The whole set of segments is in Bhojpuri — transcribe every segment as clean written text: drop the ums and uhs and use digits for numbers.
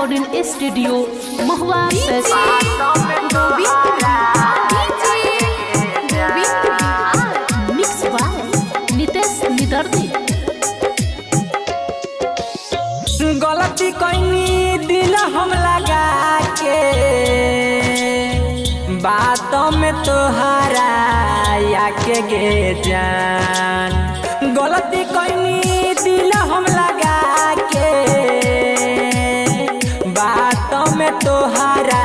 रिकॉर्डिंग स्टूडियो महुआ मिक्स बाय नितेश निदर्दी। गलती कईनी दिल हम लगा के बातों में तोहरा आके गे जान। गलती कईनी दिल हम लगा के बातों में तोहरा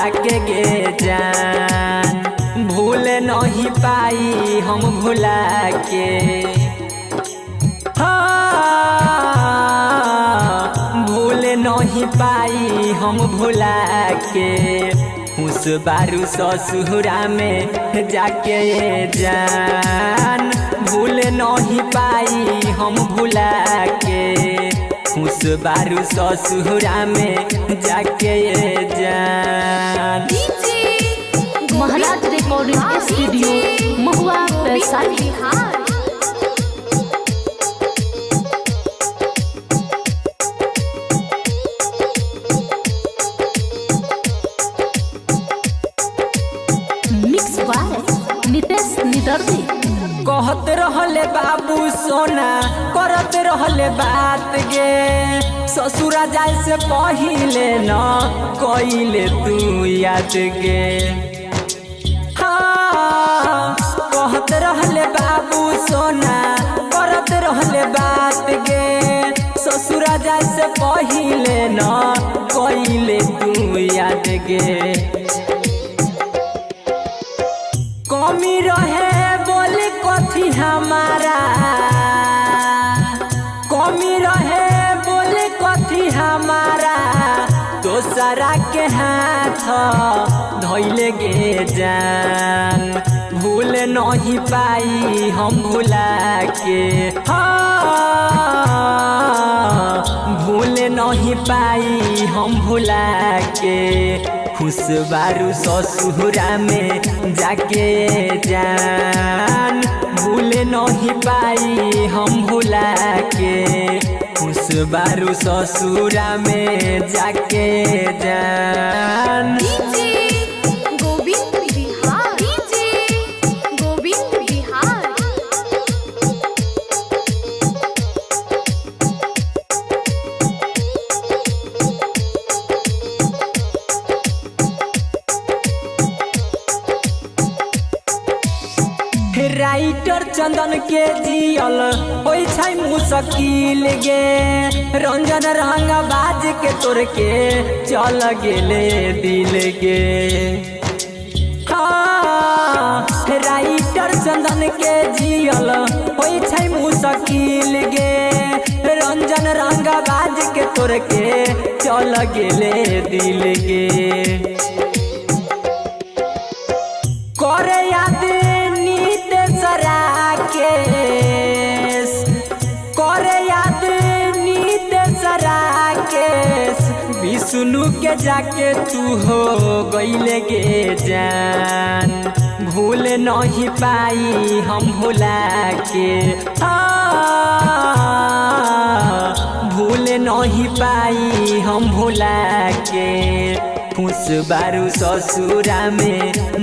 आके गे जान। भूल नहीं पाई हम भुला के भूल नहीं पाई हम भुला के उस बारू ससुरा में जाके जान। भूल नहीं पाई हम भुला के उस बारू ससुरा में जाके जान। महाराज recording studio Mahua Vaishali. Mix by Nitesh Nidardi. कहत रहले बाबू सोना करत रहले बात गे ससुरा जाए से पहिले न कइले तू याद गे। हाँ कहत रहले बाबू सोना करत रहले बात गे ससुरा जाए से पहिले न कइले तू याद गे। कमी रहे बोली कथी हमारा कमी रहे बोली कथी हमारा दोसरा के हाथ धइले गे जान। भूल नहीं पाई हम भुला के भूल नहीं पाई हम भुला के खुश बारू ससुरा में जाके जान। भूल नहीं पाई हम भुला के खुश बारू ससुरा में जाके जान। राइटर चंदन के जियल ओइ छै मुश्किल गे रंजन रंग बाज के तोर के चल गेले दिल गे। हाँ राइटर चंदन के जियल ओइ छै मुश्किल गे रंजन रंग बाज के तोर के चल गेले दिल गे। करे याद करे याद नितेश राकेश विष्णु के जाके तू हो गइले गे जान। भूल नहीं पाई हम भुला के भूल नहीं पाई हम भुला के खुश बारू ससुरा में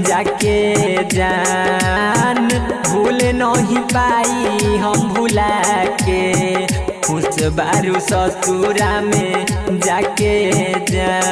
जाके जान। भूल नहीं पाई हम भुला के खुश बारू ससुरा में जाके जान।